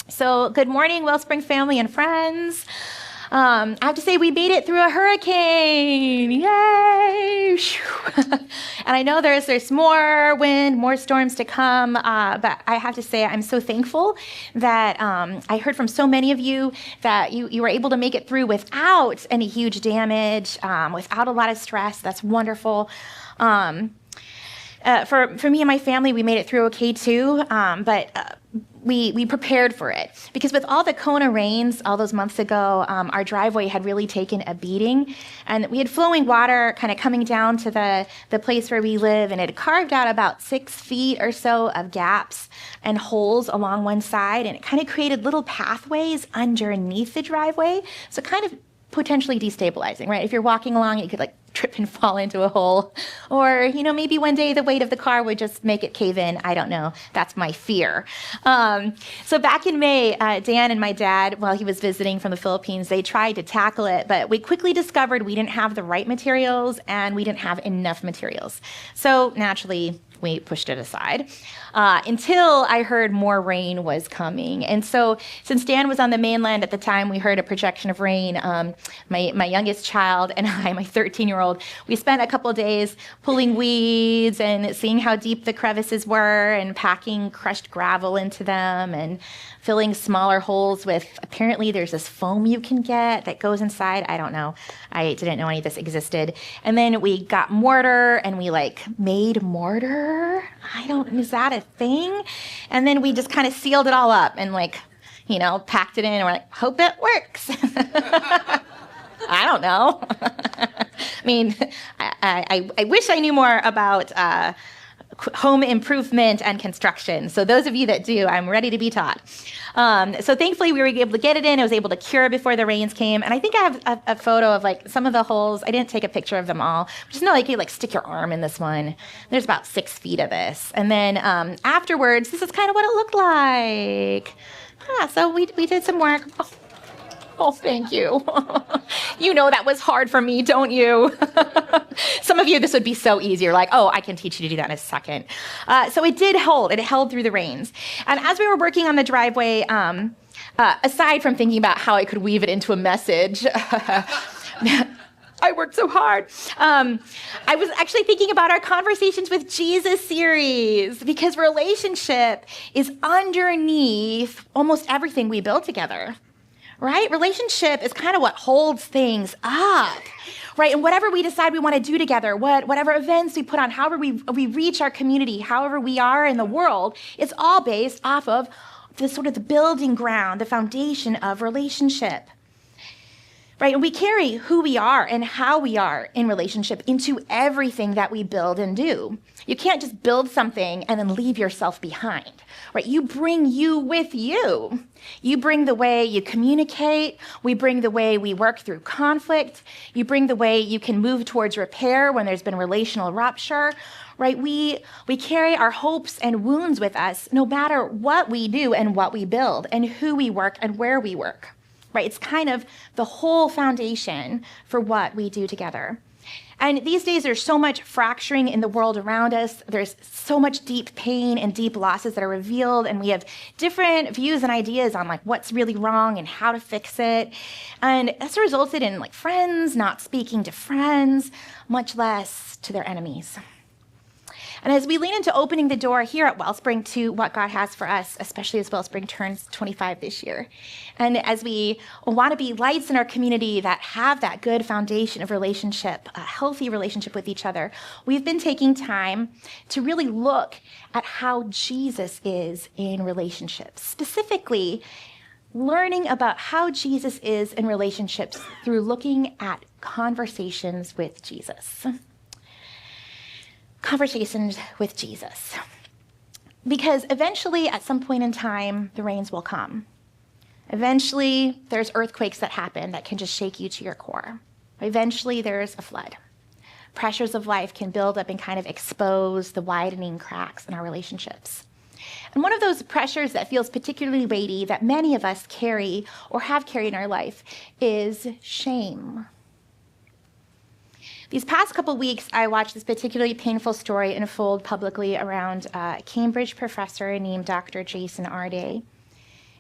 So good morning, Wellspring family and friends. I have to say we made it through a hurricane. Yay! and I know there's more wind, more storms to come, but I have to say I'm so thankful that I heard from so many of you that you were able to make it through without any huge damage, without a lot of stress. That's wonderful. For me and my family, we made it through okay too, but we prepared for it because with all the Kona rains all those months ago, our driveway had really taken a beating, and we had flowing water kind of coming down to the place where we live, and it had carved out about 6 feet or so of gaps and holes along one side, and it kind of created little pathways underneath the driveway, so kind of potentially destabilizing, right? If you're walking along, you could like trip and fall into a hole. Or, maybe one day the weight of the car would just make it cave in. I don't know. That's my fear. So back in May, Dan and my dad, while he was visiting from the Philippines, they tried to tackle it, but we quickly discovered we didn't have the right materials and we didn't have enough materials. So naturally, we pushed it aside until I heard more rain was coming. And so since Dan was on the mainland at the time, we heard a projection of rain. My youngest child and I, my 13-year-old, we spent a couple of days pulling weeds and seeing how deep the crevices were and packing crushed gravel into them and filling smaller holes with, apparently there's this foam you can get that goes inside. I don't know. I didn't know any of this existed. And then we got mortar and we made mortar. Is that a thing? And then we just kind of sealed it all up and packed it in and we're like, hope it works. I don't know. I wish I knew more about home improvement and construction. So those of you that do, I'm ready to be taught. So thankfully we were able to get it in. I was able to cure before the rains came. And I think I have a photo of some of the holes. I didn't take a picture of them all. Just know you stick your arm in this one. There's about 6 feet of this. And then afterwards, this is kind of what it looked like. So we did some work. Oh, thank you. That was hard for me, don't you? Some of you, this would be so easy. You're like, oh, I can teach you to do that in a second. So it did hold. It held through the rains. And as we were working on the driveway, aside from thinking about how I could weave it into a message, I worked so hard. I was actually thinking about our Conversations with Jesus series because relationship is underneath almost everything we build together. Right? Relationship is kind of what holds things up, right? And whatever we decide we want to do together, whatever events we put on, however we reach our community, however we are in the world, it's all based off of the building ground, the foundation of relationship. Right? And we carry who we are and how we are in relationship into everything that we build and do. You can't just build something and then leave yourself behind, right? You bring you with you. You bring the way you communicate. We bring the way we work through conflict. You bring the way you can move towards repair when there's been relational rupture, right? We carry our hopes and wounds with us no matter what we do and what we build and who we work and where we work. Right? It's kind of the whole foundation for what we do together. And these days, there's so much fracturing in the world around us. There's so much deep pain and deep losses that are revealed, and we have different views and ideas on what's really wrong and how to fix it. And that's resulted in friends not speaking to friends, much less to their enemies. And as we lean into opening the door here at Wellspring to what God has for us, especially as Wellspring turns 25 this year, and as we want to be lights in our community that have that good foundation of relationship, a healthy relationship with each other, we've been taking time to really look at how Jesus is in relationships, specifically learning about how Jesus is in relationships through looking at conversations with Jesus. Conversations with Jesus. Because eventually, at some point in time, the rains will come. Eventually, there's earthquakes that happen that can just shake you to your core. Eventually, there's a flood. Pressures of life can build up and kind of expose the widening cracks in our relationships. And one of those pressures that feels particularly weighty that many of us carry or have carried in our life is shame. These past couple weeks, I watched this particularly painful story unfold publicly around a Cambridge professor named Dr. Jason Arday.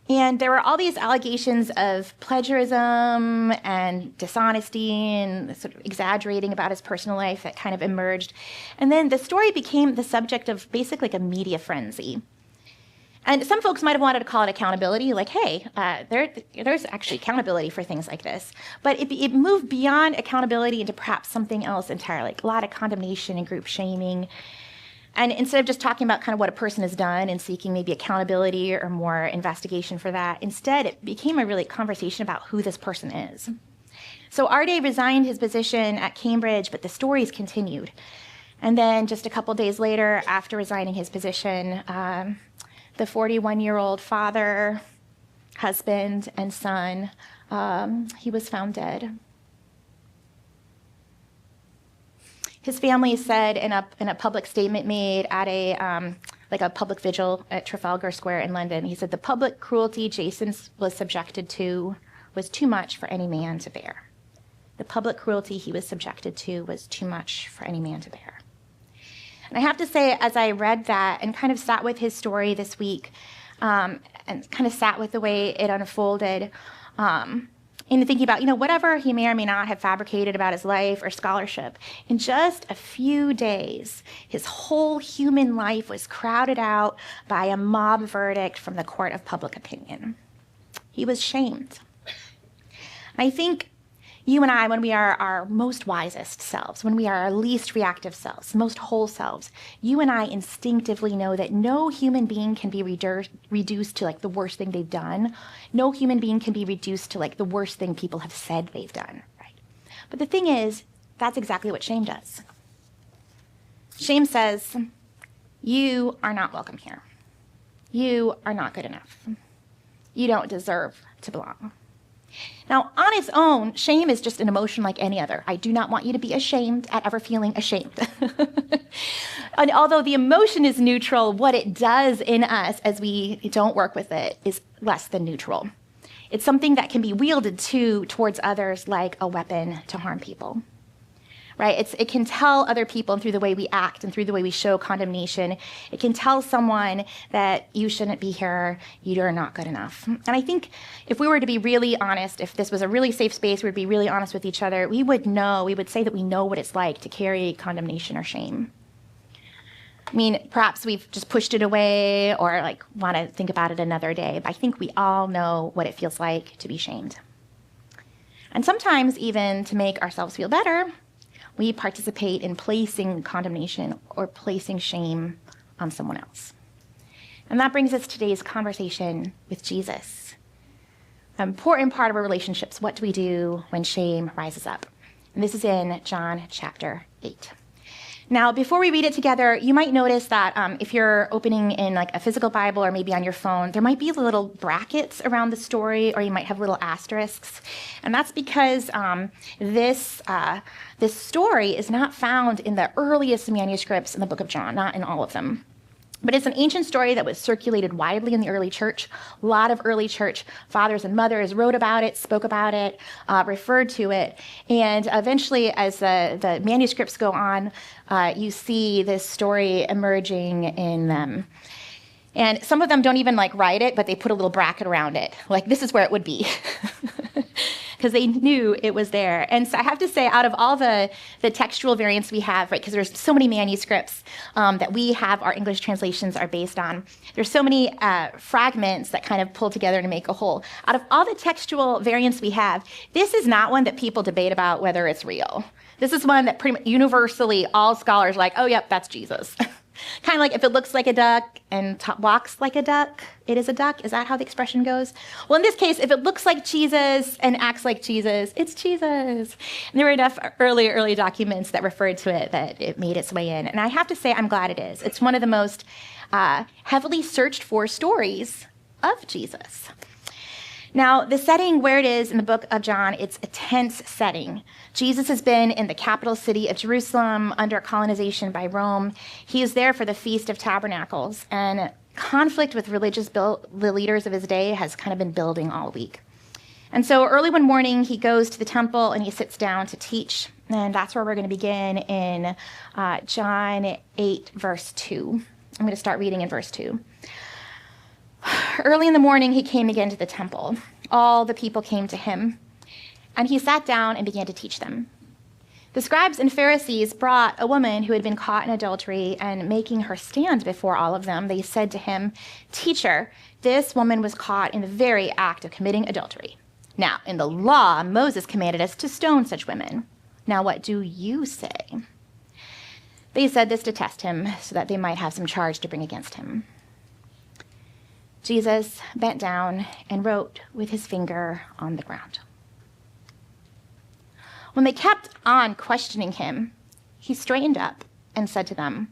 And there were all these allegations of plagiarism and dishonesty and sort of exaggerating about his personal life that kind of emerged. And then the story became the subject of basically like a media frenzy. And some folks might have wanted to call it accountability, like, hey, there's actually accountability for things like this. But it moved beyond accountability into perhaps something else entirely, like a lot of condemnation and group shaming. And instead of just talking about kind of what a person has done and seeking maybe accountability or more investigation for that, instead it became a really conversation about who this person is. So Arde resigned his position at Cambridge, but the stories continued. And then just a couple days later, after resigning his position, the 41-year-old father, husband, and son, he was found dead. His family said in a public statement made at a public vigil at Trafalgar Square in London, he said, "The public cruelty Jason was subjected to was too much for any man to bear." The public cruelty he was subjected to was too much for any man to bear. And I have to say, as I read that and kind of sat with his story this week, and kind of sat with the way it unfolded, in thinking about, whatever he may or may not have fabricated about his life or scholarship, in just a few days, his whole human life was crowded out by a mob verdict from the court of public opinion. He was shamed. I think you and I, when we are our most wisest selves, when we are our least reactive selves, most whole selves, you and I instinctively know that no human being can be reduced to like the worst thing they've done. No human being can be reduced to like the worst thing people have said they've done, right? But the thing is, that's exactly what shame does. Shame says, you are not welcome here. You are not good enough. You don't deserve to belong. Now, on its own, shame is just an emotion like any other. I do not want you to be ashamed at ever feeling ashamed. And although the emotion is neutral, what it does in us as we don't work with it is less than neutral. It's something that can be wielded towards others like a weapon to harm people. Right? It can tell other people, and through the way we act and through the way we show condemnation, it can tell someone that you shouldn't be here, you are not good enough. And I think if we were to be really honest, if this was a really safe space, we'd be really honest with each other, we would say that we know what it's like to carry condemnation or shame. I mean, perhaps we've just pushed it away or like want to think about it another day, but I think we all know what it feels like to be shamed. And sometimes even to make ourselves feel better, we participate in placing condemnation or placing shame on someone else. And that brings us to today's conversation with Jesus. An important part of our relationships, what do we do when shame rises up? And this is in John chapter 8. Now, before we read it together, you might notice that if you're opening in like a physical Bible or maybe on your phone, there might be little brackets around the story, or you might have little asterisks. And that's because this story is not found in the earliest manuscripts in the book of John, not in all of them. But it's an ancient story that was circulated widely in the early church. A lot of early church fathers and mothers wrote about it, spoke about it, referred to it. And eventually, as the manuscripts go on, you see this story emerging in them. And some of them don't even write it, but they put a little bracket around it. Like, this is where it would be. Because they knew it was there. And so I have to say, out of all the textual variants we have, right, because there's so many manuscripts that we have, our English translations are based on, there's so many fragments that kind of pull together to make a whole. Out of all the textual variants we have, this is not one that people debate about whether it's real. This is one that pretty much universally all scholars are like, oh, yep, that's Jesus. Kind of like if it looks like a duck and walks like a duck, it is a duck. Is that how the expression goes? Well, in this case, if it looks like Jesus and acts like Jesus, it's Jesus. And there were enough early documents that referred to it that it made its way in. And I have to say, I'm glad it is. It's one of the most heavily searched for stories of Jesus. Now, the setting where it is in the book of John, it's a tense setting. Jesus has been in the capital city of Jerusalem under colonization by Rome. He is there for the Feast of Tabernacles, and conflict with the leaders of his day has kind of been building all week. And so early one morning, he goes to the temple and he sits down to teach. And that's where we're going to begin in John 8, verse 2. I'm going to start reading in verse 2. Early in the morning, he came again to the temple. All the people came to him, and he sat down and began to teach them. The scribes and Pharisees brought a woman who had been caught in adultery, and making her stand before all of them, they said to him, "Teacher, this woman was caught in the very act of committing adultery. Now, in the law, Moses commanded us to stone such women. Now, what do you say?" They said this to test him, so that they might have some charge to bring against him. Jesus bent down and wrote with his finger on the ground. When they kept on questioning him, he straightened up and said to them,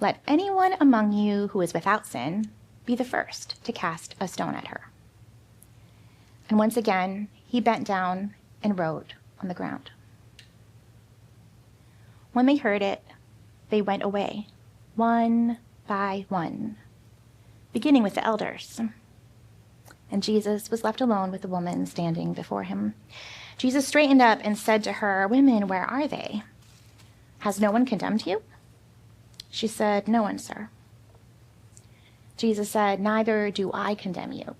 "Let anyone among you who is without sin be the first to cast a stone at her." And once again, he bent down and wrote on the ground. When they heard it, they went away, one by one, beginning with the elders. And Jesus was left alone with the woman standing before him. Jesus straightened up and said to her, "Women, where are they? Has no one condemned you?" She said, "No one, sir." Jesus said, "Neither do I condemn you.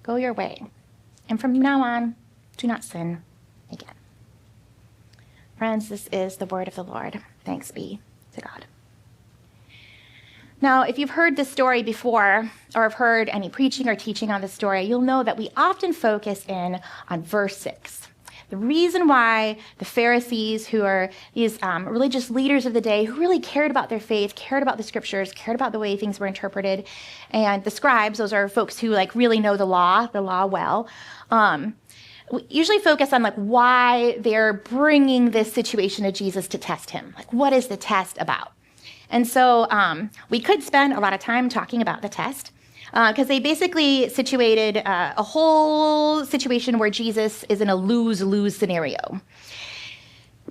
Go your way, and from now on, do not sin again." Friends, this is the word of the Lord. Thanks be to God. Now, if you've heard this story before, or have heard any preaching or teaching on this story, you'll know that we often focus in on verse 6. The reason why the Pharisees, who are these religious leaders of the day, who really cared about their faith, cared about the scriptures, cared about the way things were interpreted, and the scribes, those are folks who really know the law well, we usually focus on why they're bringing this situation to Jesus to test him. What is the test about? And so we could spend a lot of time talking about the test, because they basically situated a whole situation where Jesus is in a lose-lose scenario.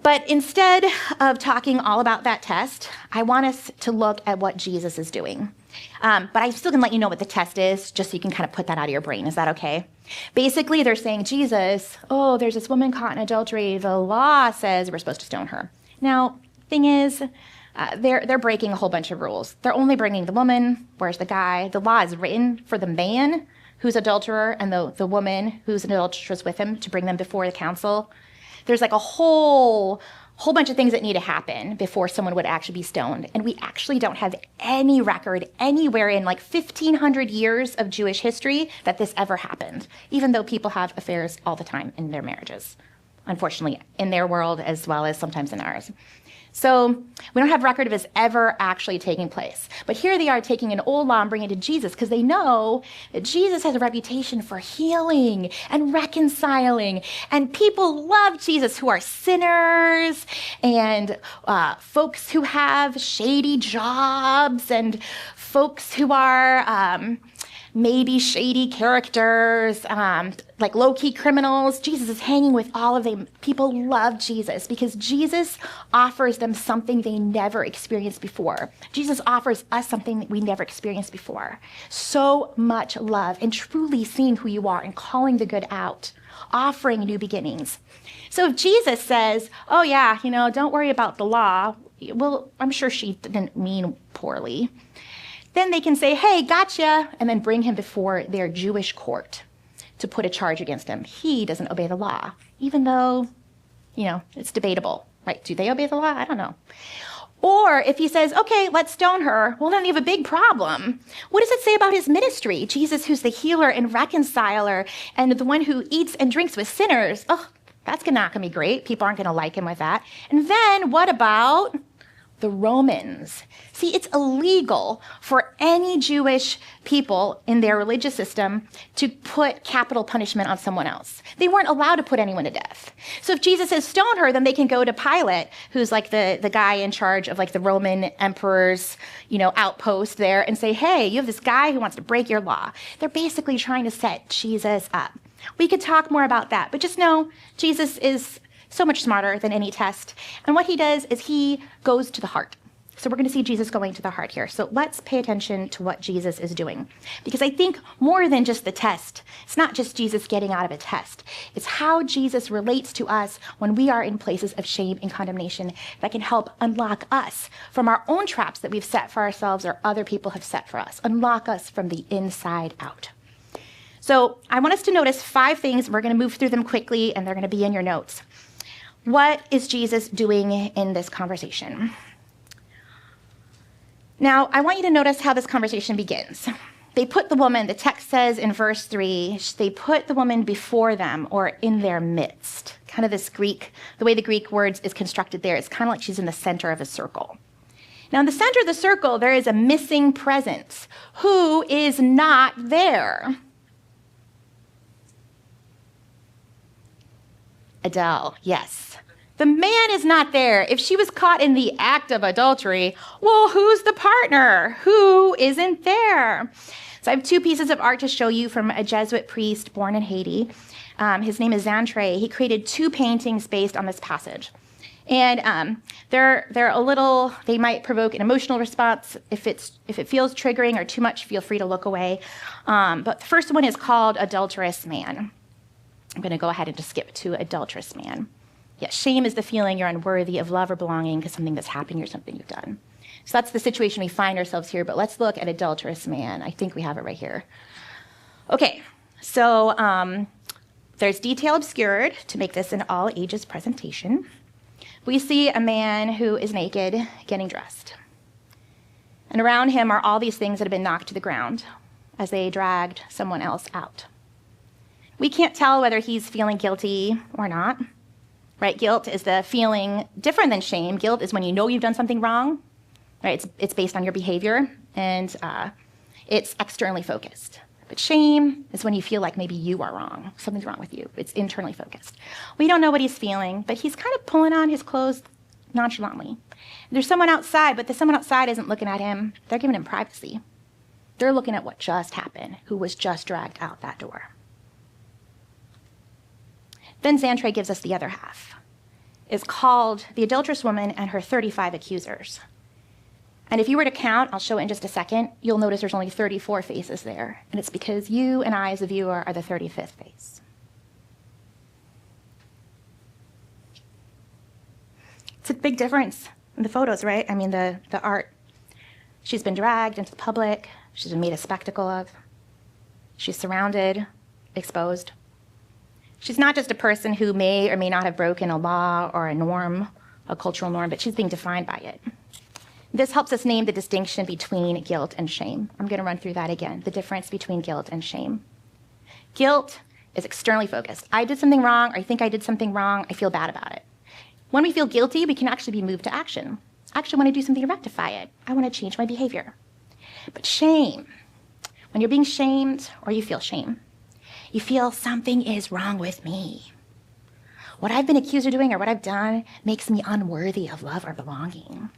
But instead of talking all about that test, I want us to look at what Jesus is doing. But I still can let you know what the test is, just so you can kind of put that out of your brain. Is that okay? Basically, they're saying, "Jesus, there's this woman caught in adultery. The law says we're supposed to stone her." Now, thing is, they're breaking a whole bunch of rules. They're only bringing the woman. Where's the guy? The law is written for the man who's adulterer and the woman who's an adulteress with him to bring them before the council. There's a whole bunch of things that need to happen before someone would actually be stoned. And we actually don't have any record anywhere in 1,500 years of Jewish history that this ever happened, even though people have affairs all the time in their marriages, unfortunately, in their world as well as sometimes in ours. So we don't have record of this ever actually taking place. But here they are taking an old law and bringing it to Jesus, because they know that Jesus has a reputation for healing and reconciling. And people love Jesus who are sinners and folks who have shady jobs and folks who are maybe shady characters, like low-key criminals. Jesus is hanging with all of them. People love Jesus because Jesus offers them something they never experienced before. Jesus offers us something that we never experienced before. So much love and truly seeing who you are and calling the good out, offering new beginnings. So if Jesus says, "Oh yeah, don't worry about the law," well, I'm sure she didn't mean poorly. Then they can say, "Hey, gotcha," and then bring him before their Jewish court to put a charge against him. He doesn't obey the law, even though, it's debatable, right? Do they obey the law? I don't know. Or if he says, "Okay, let's stone her," well, then they have a big problem. What does it say about his ministry? Jesus, who's the healer and reconciler and the one who eats and drinks with sinners. Oh, that's not going to be great. People aren't going to like him with that. And then what about the Romans? See, it's illegal for any Jewish people in their religious system to put capital punishment on someone else. They weren't allowed to put anyone to death. So if Jesus says stone her, then they can go to Pilate, who's the guy in charge of the Roman emperor's, outpost there, and say, "Hey, you have this guy who wants to break your law." They're basically trying to set Jesus up. We could talk more about that, but just know Jesus is so much smarter than any test. And what he does is he goes to the heart. So we're going to see Jesus going to the heart here. So let's pay attention to what Jesus is doing. Because I think more than just the test, it's not just Jesus getting out of a test. It's how Jesus relates to us when we are in places of shame and condemnation that can help unlock us from our own traps that we've set for ourselves or other people have set for us. Unlock us from the inside out. So I want us to notice 5 things. We're going to move through them quickly, and they're going to be in your notes. What is Jesus doing in this conversation? Now, I want you to notice how this conversation begins. They put the woman, the text says in verse 3, they put the woman before them or in their midst. Kind of this Greek, the way the Greek words is constructed there, it's kind of like she's in the center of a circle. Now, in the center of the circle, there is a missing presence. Who is not there? Adele, yes. The man is not there. If she was caught in the act of adultery, well, who's the partner? Who isn't there? So I have 2 pieces of art to show you from a Jesuit priest born in Haiti. His name is Xantre. He created 2 paintings based on this passage. And they're a little, they might provoke an emotional response. If it feels triggering or too much, feel free to look away. But the first one is called Adulterous Man. I'm going to go ahead and just skip to Adulterous Man. Yeah, shame is the feeling you're unworthy of love or belonging because something that's happened or something you've done. So that's the situation we find ourselves here, but let's look at Adulterous Man. I think we have it right here. Okay, so there's detail obscured to make this an all ages presentation. We see a man who is naked getting dressed. And around him are all these things that have been knocked to the ground as they dragged someone else out. We can't tell whether he's feeling guilty or not. Right? Guilt is the feeling different than shame. Guilt is when you know you've done something wrong. Right? It's based on your behavior, and it's externally focused. But shame is when you feel like maybe you are wrong. Something's wrong with you. It's internally focused. We don't know what he's feeling, but he's kind of pulling on his clothes nonchalantly. There's someone outside, but the someone outside isn't looking at him. They're giving him privacy. They're looking at what just happened, who was just dragged out that door. Then Xantre gives us the other half. It's called The Adulterous Woman and Her 35 Accusers. And if you were to count, I'll show it in just a second, you'll notice there's only 34 faces there. And it's because you and I as a viewer are the 35th face. It's a big difference in the photos, right? I mean, the art. She's been dragged into the public. She's been made a spectacle of. She's surrounded, exposed. She's not just a person who may or may not have broken a law or a norm, a cultural norm, but she's being defined by it. This helps us name the distinction between guilt and shame. I'm going to run through that again, the difference between guilt and shame. Guilt is externally focused. I did something wrong, or I think I did something wrong, I feel bad about it. When we feel guilty, we can actually be moved to action. I actually want to do something to rectify it. I want to change my behavior. But shame, when you're being shamed or you feel shame, you feel something is wrong with me. What I've been accused of doing or what I've done makes me unworthy of love or belonging.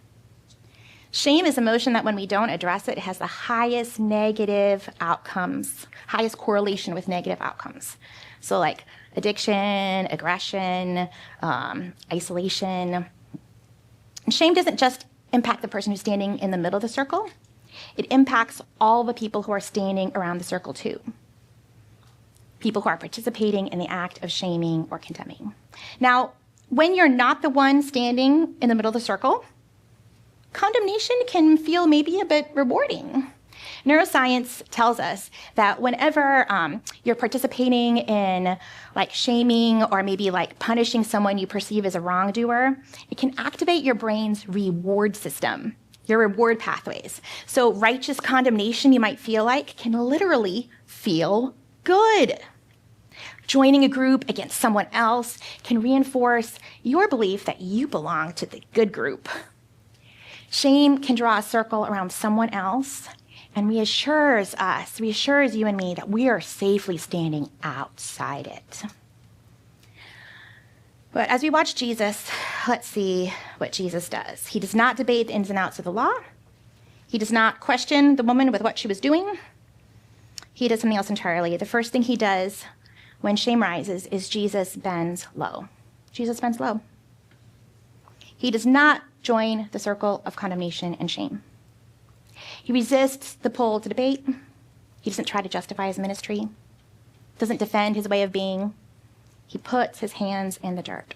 Shame is emotion that when we don't address it, it has the highest negative outcomes, highest correlation with negative outcomes. So like addiction, aggression, isolation. And shame doesn't just impact the person who's standing in the middle of the circle. It impacts all the people who are standing around the circle too. People who are participating in the act of shaming or condemning. Now, when you're not the one standing in the middle of the circle, condemnation can feel maybe a bit rewarding. Neuroscience tells us that whenever you're participating in like shaming or maybe like punishing someone you perceive as a wrongdoer, it can activate your brain's reward system, your reward pathways. So righteous condemnation, you might feel like, can literally feel good. Joining a group against someone else can reinforce your belief that you belong to the good group. Shame can draw a circle around someone else and reassures you and me that we are safely standing outside it. But as we watch Jesus, let's see what Jesus does. He does not debate the ins and outs of the law. He does not question the woman with what she was doing. He does something else entirely. The first thing he does when shame rises is Jesus bends low. Jesus bends low. He does not join the circle of condemnation and shame. He resists the pull to debate. He doesn't try to justify his ministry, doesn't defend his way of being. He puts his hands in the dirt.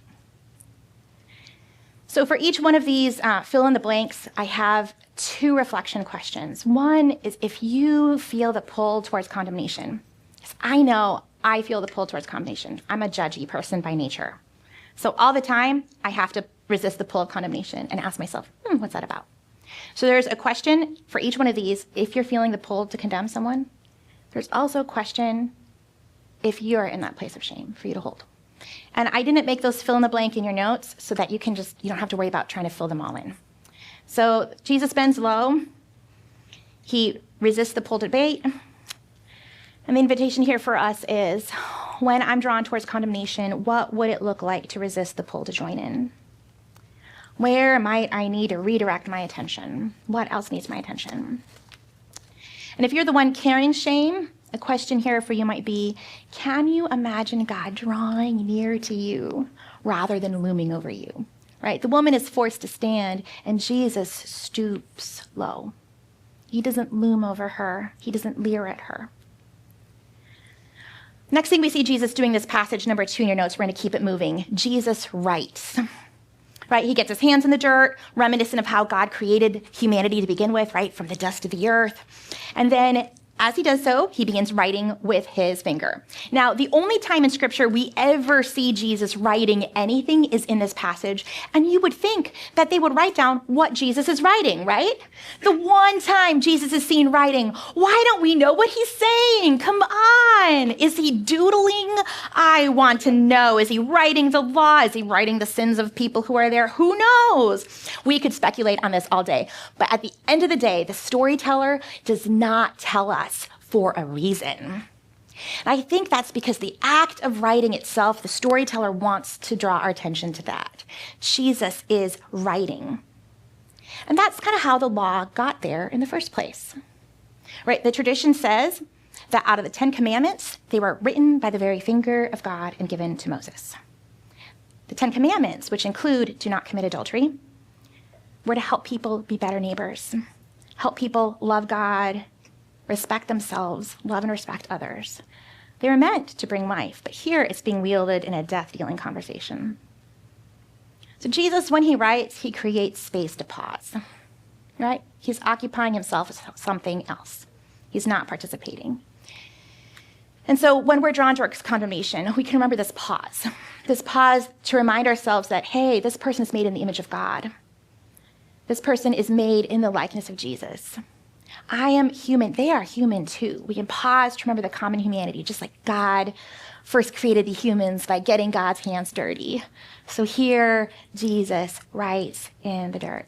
So for each one of these fill in the blanks, I have 2 reflection questions. One is if you feel the pull towards condemnation. Yes, I know I feel the pull towards condemnation. I'm a judgy person by nature. So all the time, I have to resist the pull of condemnation and ask myself, what's that about? So there's a question for each one of these if you're feeling the pull to condemn someone. There's also a question if you're in that place of shame for you to hold. And I didn't make those fill in the blank in your notes so that you don't have to worry about trying to fill them all in. So Jesus bends low. He resists the pull to debate. And the invitation here for us is, when I'm drawn towards condemnation, what would it look like to resist the pull to join in? Where might I need to redirect my attention? What else needs my attention? And if you're the one carrying shame, a question here for you might be, can you imagine God drawing near to you rather than looming over you? Right? The woman is forced to stand, and Jesus stoops low. He doesn't loom over her. He doesn't leer at her. Next thing we see Jesus doing this passage, number 2 in your notes, we're going to keep it moving. Jesus writes. Right? He gets his hands in the dirt, reminiscent of how God created humanity to begin with, right? From the dust of the earth. And then as he does so, he begins writing with his finger. Now, the only time in Scripture we ever see Jesus writing anything is in this passage, and you would think that they would write down what Jesus is writing, right? The one time Jesus is seen writing, why don't we know what he's saying? Come on. Is he doodling? I want to know. Is he writing the law? Is he writing the sins of people who are there? Who knows? We could speculate on this all day, but at the end of the day, the storyteller does not tell us for a reason. And I think that's because the act of writing itself, the storyteller wants to draw our attention to that. Jesus is writing. And that's kind of how the law got there in the first place. Right? The tradition says that out of the 10 Commandments, they were written by the very finger of God and given to Moses. The 10 Commandments, which include do not commit adultery, were to help people be better neighbors, help people love God, respect themselves, love and respect others. They were meant to bring life, but here it's being wielded in a death-dealing conversation. So Jesus, when he writes, he creates space to pause, right? He's occupying himself with something else. He's not participating. And so when we're drawn towards condemnation, we can remember this pause to remind ourselves that, hey, this person is made in the image of God. This person is made in the likeness of Jesus. I am human. They are human too. We can pause to remember the common humanity, just like God first created the humans by getting God's hands dirty. So here, Jesus writes in the dirt.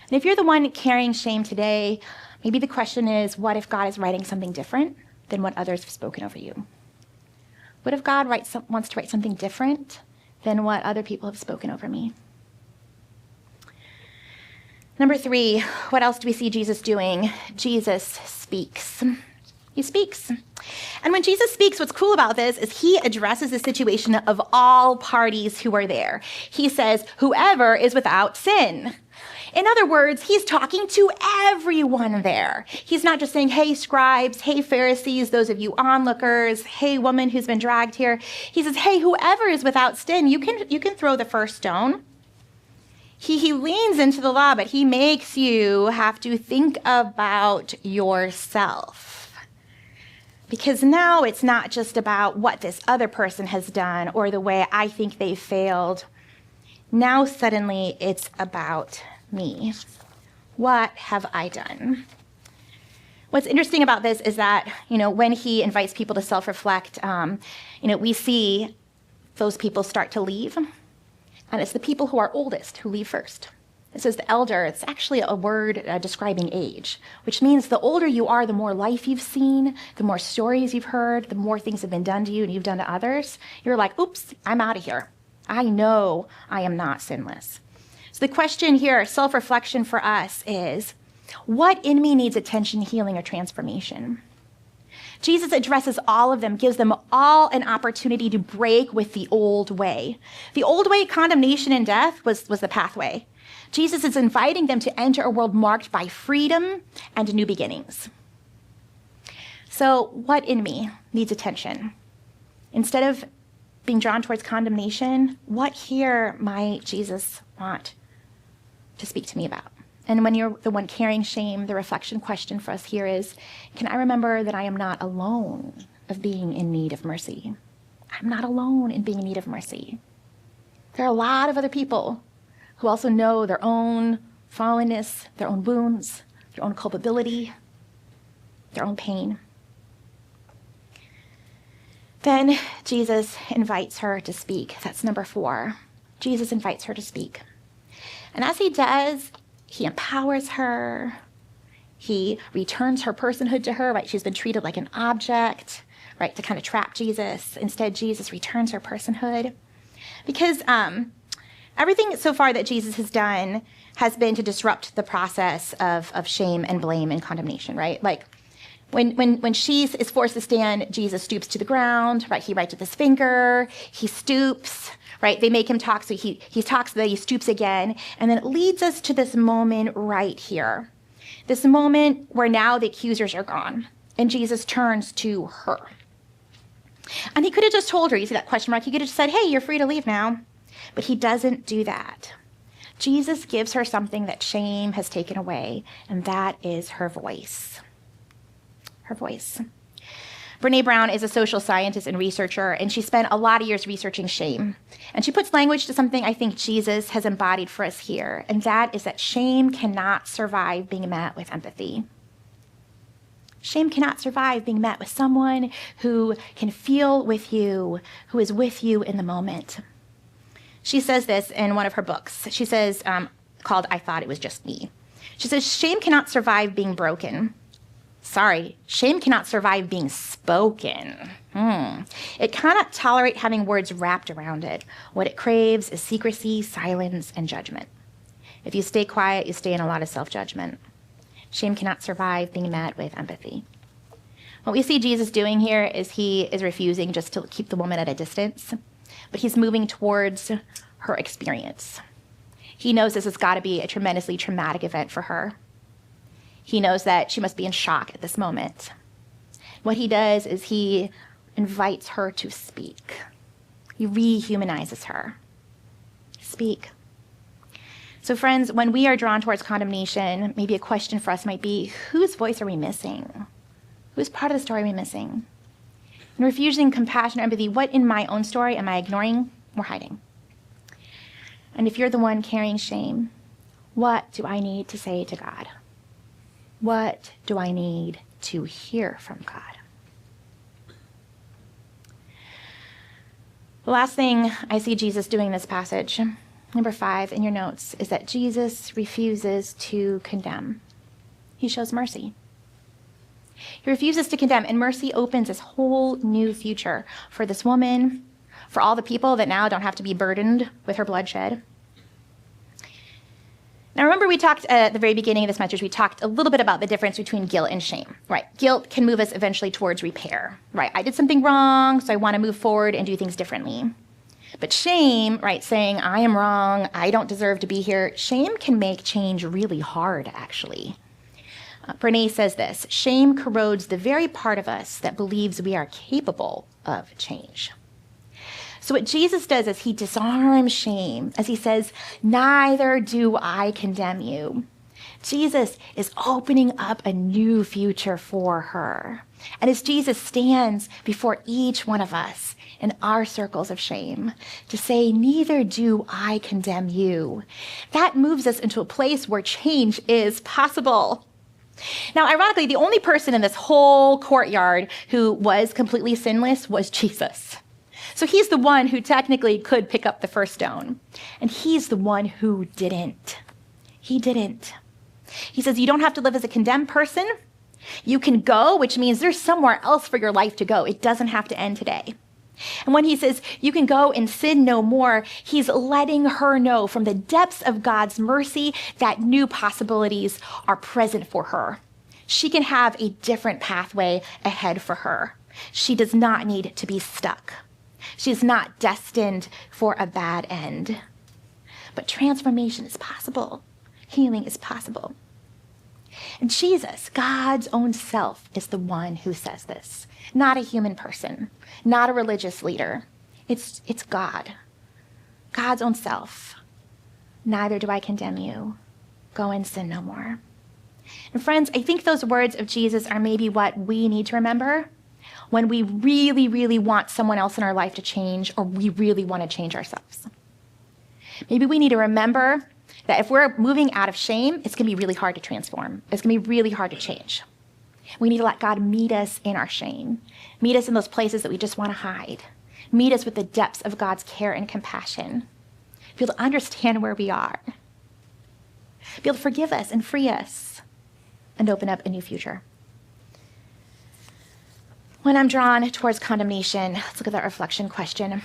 And if you're the one carrying shame today, maybe the question is, what if God is writing something different than what others have spoken over you? What if God wants to write something different than what other people have spoken over me? Number 3, what else do we see Jesus doing? Jesus speaks. He speaks. And when Jesus speaks, what's cool about this is he addresses the situation of all parties who are there. He says, whoever is without sin. In other words, he's talking to everyone there. He's not just saying, hey, scribes, hey, Pharisees, those of you onlookers, hey, woman who's been dragged here. He says, hey, whoever is without sin, you can throw the first stone. He leans into the law, but he makes you have to think about yourself. Because now it's not just about what this other person has done or the way I think they failed. Now suddenly it's about me. What have I done? What's interesting about this is that, when he invites people to self-reflect, we see those people start to leave. And it's the people who are oldest who leave first. It says the elder, it's actually a word describing age, which means the older you are, the more life you've seen, the more stories you've heard, the more things have been done to you and you've done to others. You're like, oops, I'm out of here. I know I am not sinless. So the question here, self-reflection for us is, what in me needs attention, healing, or transformation? Jesus addresses all of them, gives them all an opportunity to break with the old way. The old way, condemnation and death, was the pathway. Jesus is inviting them to enter a world marked by freedom and new beginnings. So what in me needs attention? Instead of being drawn towards condemnation, what here might Jesus want to speak to me about? And when you're the one carrying shame, the reflection question for us here is, can I remember that I am not alone of being in need of mercy? I'm not alone in being in need of mercy. There are a lot of other people who also know their own fallenness, their own wounds, their own culpability, their own pain. Then Jesus invites her to speak. That's number 4. Jesus invites her to speak. And as he does, he empowers her. He returns her personhood to her, right? She's been treated like an object, right, to kind of trap Jesus. Instead, Jesus returns her personhood. Because everything so far that Jesus has done has been to disrupt the process of shame and blame and condemnation, right? Like when she is forced to stand, Jesus stoops to the ground, right? He writes with his finger, he stoops, right? They make him talk, so he talks, then he stoops again. And then it leads us to this moment right here. This moment where now the accusers are gone and Jesus turns to her. And he could have just told her, you see that question mark? He could have just said, hey, you're free to leave now. But he doesn't do that. Jesus gives her something that shame has taken away, and that is her voice. Her voice. Brene Brown is a social scientist and researcher, and she spent a lot of years researching shame. And she puts language to something I think Jesus has embodied for us here, and that is that shame cannot survive being met with empathy. Shame cannot survive being met with someone who can feel with you, who is with you in the moment. She says this in one of her books. She says, called I Thought It Was Just Me. She says, shame cannot survive being broken. Sorry, shame cannot survive being spoken. It cannot tolerate having words wrapped around it. What it craves is secrecy, silence, and judgment. If you stay quiet, you stay in a lot of self-judgment. Shame cannot survive being met with empathy. What we see Jesus doing here is he is refusing just to keep the woman at a distance, but he's moving towards her experience. He knows this has got to be a tremendously traumatic event for her. He knows that she must be in shock at this moment. What he does is he invites her to speak. He rehumanizes her. Speak. So friends, when we are drawn towards condemnation, maybe a question for us might be, whose voice are we missing? Whose part of the story are we missing? In refusing compassion or empathy, what in my own story am I ignoring or hiding? And if you're the one carrying shame, what do I need to say to God? What do I need to hear from God? The last thing I see Jesus doing in this passage, number 5 in your notes, is that Jesus refuses to condemn. He shows mercy. He refuses to condemn, and mercy opens this whole new future for this woman, for all the people that now don't have to be burdened with her bloodshed. Now, remember we talked at the very beginning of this message, we talked a little bit about the difference between guilt and shame, right? Guilt can move us eventually towards repair, right? I did something wrong, so I want to move forward and do things differently. But shame, right, saying I am wrong, I don't deserve to be here, shame can make change really hard, actually. Brene says this, shame corrodes the very part of us that believes we are capable of change. So what Jesus does is he disarms shame as he says, neither do I condemn you. Jesus is opening up a new future for her. And as Jesus stands before each one of us in our circles of shame to say, neither do I condemn you, that moves us into a place where change is possible. Now, ironically, the only person in this whole courtyard who was completely sinless was Jesus. So he's the one who technically could pick up the first stone. And he's the one who didn't. He didn't. He says, you don't have to live as a condemned person. You can go, which means there's somewhere else for your life to go. It doesn't have to end today. And when he says, you can go and sin no more, he's letting her know from the depths of God's mercy that new possibilities are present for her. She can have a different pathway ahead for her. She does not need to be stuck. She's not destined for a bad end. but transformation is possible. Healing is possible. And Jesus, God's own self, is the one who says this, not a human person, not a religious leader. It's God, God's own self. Neither do I condemn you. Go and sin no more. And friends, I think those words of Jesus are maybe what we need to remember when we really, really want someone else in our life to change, or we really want to change ourselves. Maybe we need to remember that if we're moving out of shame, it's going to be really hard to transform. It's going to be really hard to change. We need to let God meet us in our shame, meet us in those places that we just want to hide, meet us with the depths of God's care and compassion, be able to understand where we are, be able to forgive us and free us, and open up a new future. When I'm drawn towards condemnation, let's look at that reflection question.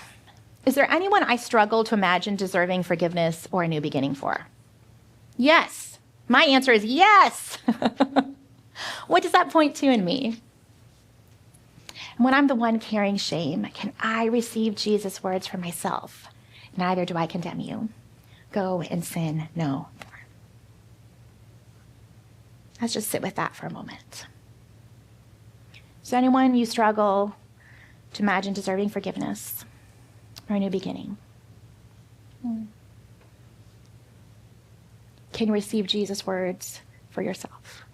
Is there anyone I struggle to imagine deserving forgiveness or a new beginning for? Yes. My answer is yes. What does that point to in me? And when I'm the one carrying shame, can I receive Jesus' words for myself? Neither do I condemn you. Go and sin no more. Let's just sit with that for a moment. Is there anyone you struggle to imagine deserving forgiveness or a new beginning? Can you receive Jesus' words for yourself?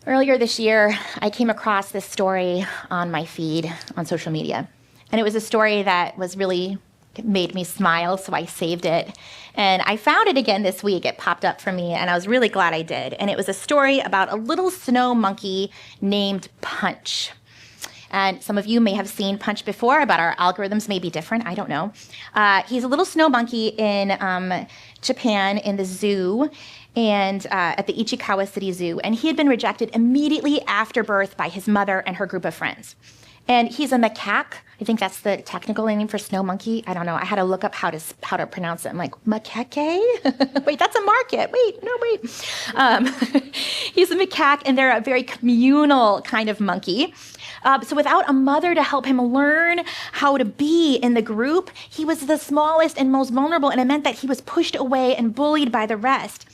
Earlier this year, I came across this story on my feed on social media. And it was a story that was really made me smile, so I saved it. And I found it again this week. It popped up for me, and I was really glad I did. And it was a story about a little snow monkey named Punch. And some of you may have seen Punch before, but our algorithms may be different. I don't know. He's a little snow monkey in Japan in the zoo, and at the Ichikawa City Zoo. And he had been rejected immediately after birth by his mother and her group of friends. And he's a macaque. I think that's the technical name for snow monkey. I don't know. I had to look up how to pronounce it. I'm like, macaque? Wait, that's a market. Wait. He's a macaque, and they're a very communal kind of monkey. So without a mother to help him learn how to be in the group, he was the smallest and most vulnerable, and it meant that he was pushed away and bullied by the rest.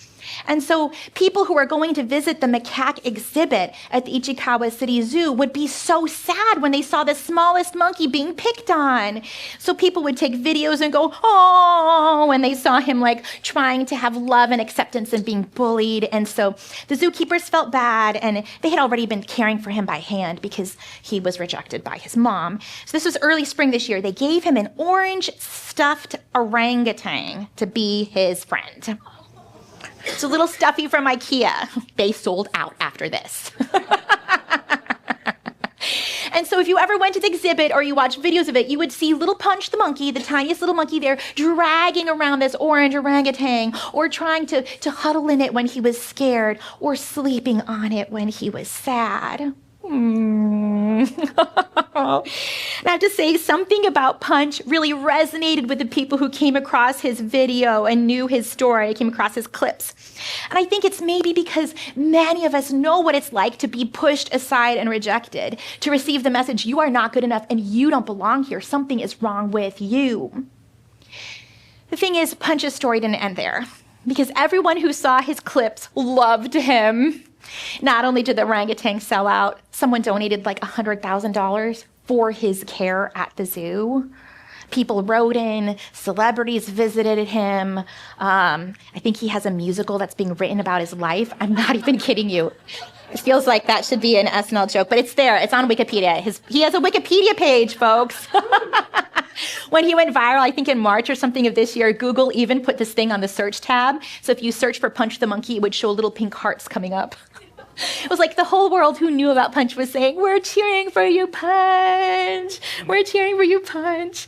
And so people who were going to visit the macaque exhibit at the Ichikawa City Zoo would be so sad when they saw the smallest monkey being picked on. So people would take videos and go, oh, when they saw him like trying to have love and acceptance and being bullied. And so the zookeepers felt bad, and they had already been caring for him by hand because he was rejected by his mom. So this was early spring this year. They gave him an orange stuffed orangutan to be his friend. It's a little stuffy from IKEA. They sold out after this. And so if you ever went to the exhibit or you watched videos of it, you would see little Punch the monkey, the tiniest little monkey there, dragging around this orange orangutan, or trying to huddle in it when he was scared, or sleeping on it when he was sad. And I have to say, something about Punch really resonated with the people who came across his video and knew his story, came across his clips. And I think it's maybe because many of us know what it's like to be pushed aside and rejected, to receive the message, you are not good enough and you don't belong here. Something is wrong with you. The thing is, Punch's story didn't end there, because everyone who saw his clips loved him. Not only did the orangutan sell out, someone donated like $100,000 for his care at the zoo. People wrote in, celebrities visited him. I think he has a musical that's being written about his life. I'm not even kidding you. It feels like that should be an SNL joke, but it's there. It's on Wikipedia. He has a Wikipedia page, folks. When he went viral, I think in March or something of this year, Google even put this thing on the search tab. So if you search for Punch the monkey, it would show little pink hearts coming up. It was like the whole world who knew about Punch was saying, we're cheering for you, Punch. We're cheering for you, Punch.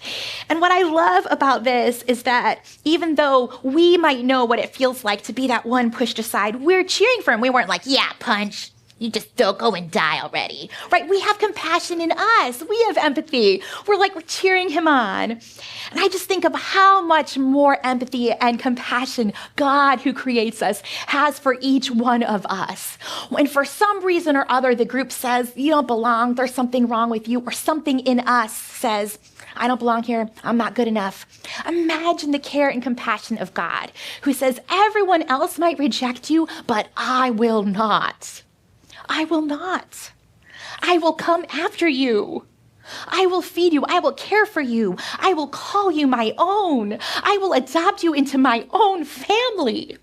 And what I love about this is that even though we might know what it feels like to be that one pushed aside, we're cheering for him. We weren't like, yeah, Punch. You just don't go and die already, right? We have compassion in us. We have empathy. We're cheering him on. And I just think of how much more empathy and compassion God, who creates us, has for each one of us. When for some reason or other, the group says, you don't belong, there's something wrong with you, or something in us says, I don't belong here, I'm not good enough. Imagine the care and compassion of God, who says, everyone else might reject you, but I will not. I will not. I will come after you. I will feed you. I will care for you. I will call you my own. I will adopt you into my own family.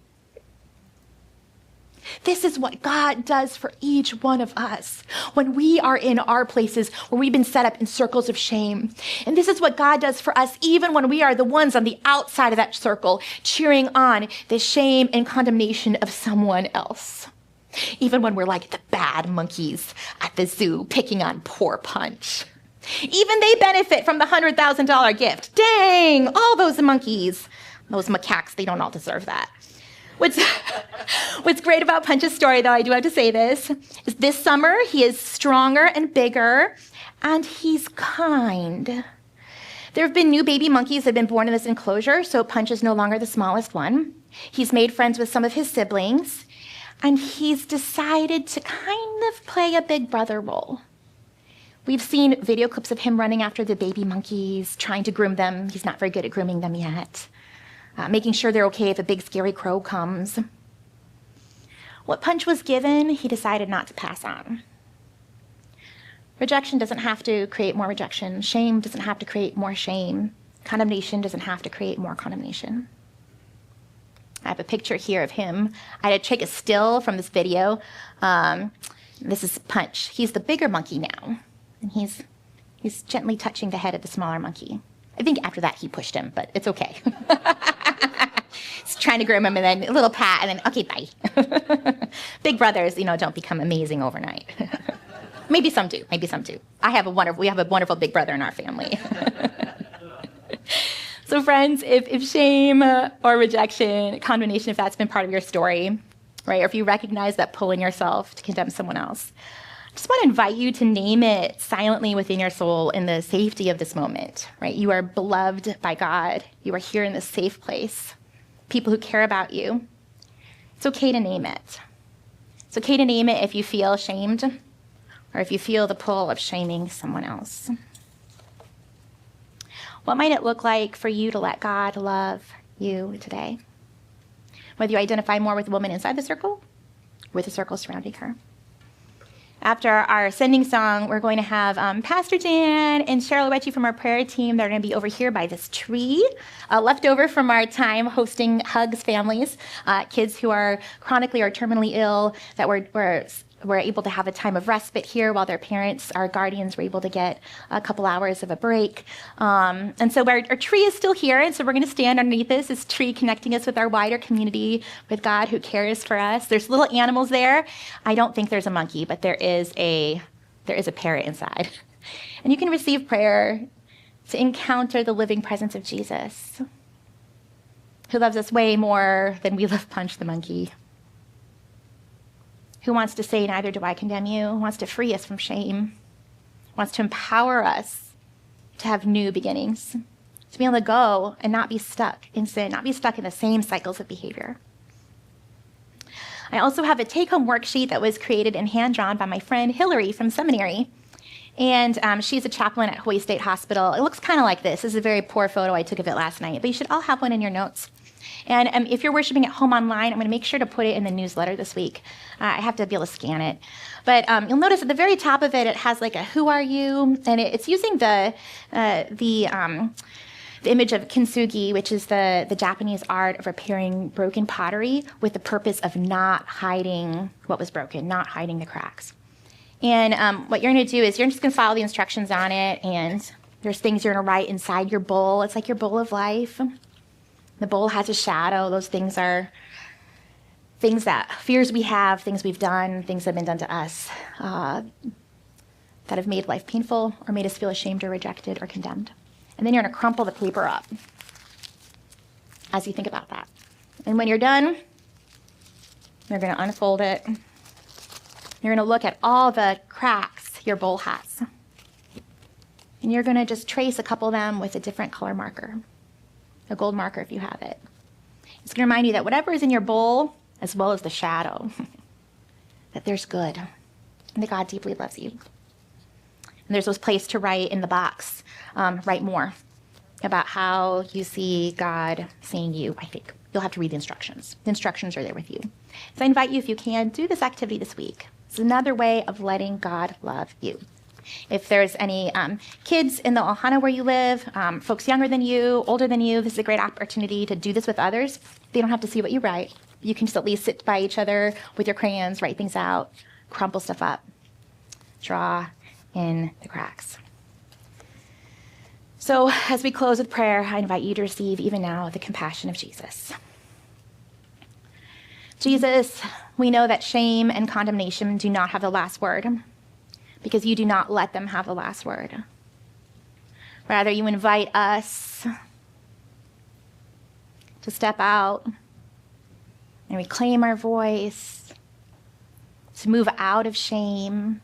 This is what God does for each one of us when we are in our places where we've been set up in circles of shame. And this is what God does for us even when we are the ones on the outside of that circle, cheering on the shame and condemnation of someone else. Even when we're like the bad monkeys at the zoo picking on poor Punch. Even they benefit from the $100,000 gift. Dang, all those monkeys. Those macaques, they don't all deserve that. What's great about Punch's story, though, I do have to say this, is this summer he is stronger and bigger, and he's kind. There have been new baby monkeys that have been born in this enclosure, so Punch is no longer the smallest one. He's made friends with some of his siblings. And he's decided to kind of play a big brother role. We've seen video clips of him running after the baby monkeys, trying to groom them. He's not very good at grooming them yet. Making sure they're okay if a big scary crow comes. What Punch was given, he decided not to pass on. Rejection doesn't have to create more rejection. Shame doesn't have to create more shame. Condemnation doesn't have to create more condemnation. I have a picture here of him. I had to take a still from this video. This is Punch. He's the bigger monkey now, and he's gently touching the head of the smaller monkey. I think after that he pushed him, but it's okay. He's trying to groom him, and then a little pat, and then, okay, bye. Big brothers, don't become amazing overnight. Maybe some do. We have a wonderful big brother in our family. So friends, if shame or rejection, condemnation, if that's been part of your story, right, or if you recognize that pull in yourself to condemn someone else, I just want to invite you to name it silently within your soul in the safety of this moment, right? You are beloved by God. You are here in this safe place. People who care about you. It's okay to name it. It's okay to name it if you feel shamed or if you feel the pull of shaming someone else. What might it look like for you to let God love you today? Whether you identify more with the woman inside the circle, or with the circle surrounding her. After our sending song, we're going to have Pastor Dan and Cheryl Loetti from our prayer team. They're going to be over here by this tree, left over from our time hosting Hugs families, kids who are chronically or terminally ill, that were able to have a time of respite here while their parents, our guardians, were able to get a couple hours of a break. And so our tree is still here, and so we're going to stand underneath this tree, connecting us with our wider community, with God who cares for us. There's little animals there. I don't think there's a monkey, but there is a parrot inside. And you can receive prayer to encounter the living presence of Jesus, who loves us way more than we love Punch the monkey. Who wants to say, neither do I condemn you, who wants to free us from shame, wants to empower us to have new beginnings, to be able to go and not be stuck in sin, not be stuck in the same cycles of behavior. I also have a take-home worksheet that was created and hand-drawn by my friend Hillary from seminary. And she's a chaplain at Hawaii State Hospital. It looks kind of like this. This is a very poor photo I took of it last night, but you should all have one in your notes. And if you're worshiping at home online, I'm going to make sure to put it in the newsletter this week. I have to be able to scan it. But you'll notice at the very top of it, it has like a who are you? And it's using the image of kintsugi, which is the Japanese art of repairing broken pottery with the purpose of not hiding what was broken, not hiding the cracks. And what you're going to do is you're just going to follow the instructions on it, and there's things you're going to write inside your bowl. It's like your bowl of life. The bowl has a shadow. Those things are things that fears we have, things we've done, things that have been done to us that have made life painful or made us feel ashamed or rejected or condemned. And then you're going to crumple the paper up as you think about that. And when you're done, you're going to unfold it. You're going to look at all the cracks your bowl has. And you're going to just trace a couple of them with a different color marker, a gold marker if you have it. It's going to remind you that whatever is in your bowl, as well as the shadow, that there's good and that God deeply loves you. And there's this place to write in the box, write more about how you see God seeing you, I think. You'll have to read the instructions. The instructions are there with you. So I invite you, if you can, do this activity this week. It's another way of letting God love you. If there's any kids in the Ohana where you live, folks younger than you, older than you, this is a great opportunity to do this with others. They don't have to see what you write. You can just at least sit by each other with your crayons, write things out, crumple stuff up, draw in the cracks. So as we close with prayer, I invite you to receive even now the compassion of Jesus. Jesus, we know that shame and condemnation do not have the last word, because you do not let them have the last word. Rather, you invite us to step out and reclaim our voice, to move out of shame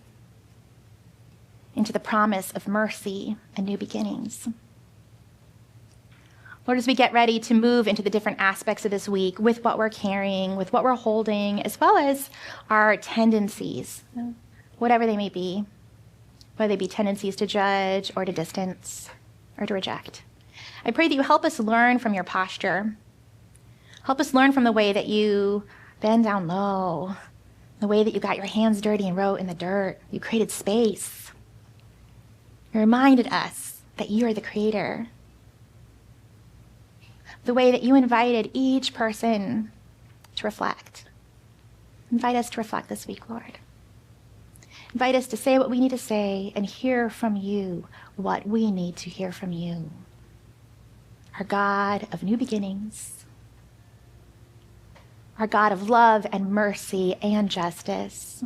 into the promise of mercy and new beginnings. Lord, as we get ready to move into the different aspects of this week with what we're carrying, with what we're holding, as well as our tendencies, whatever they may be, whether they be tendencies to judge or to distance or to reject. I pray that you help us learn from your posture. Help us learn from the way that you bend down low, the way that you got your hands dirty and wrote in the dirt. You created space. You reminded us that you are the creator. The way that you invited each person to reflect. Invite us to reflect this week, Lord. Invite us to say what we need to say and hear from you what we need to hear from you. Our God of new beginnings, our God of love and mercy and justice,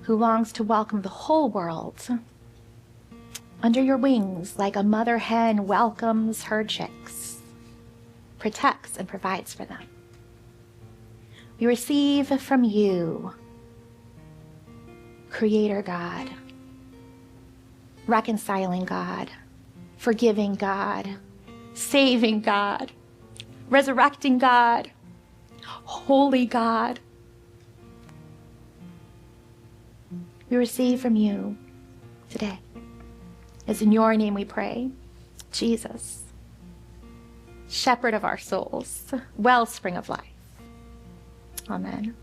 who longs to welcome the whole world under your wings like a mother hen welcomes her chicks, protects and provides for them. We receive from you, Creator God, reconciling God, forgiving God, saving God, resurrecting God, holy God. We receive from you today. It's in your name we pray, Jesus, shepherd of our souls, wellspring of life. Amen.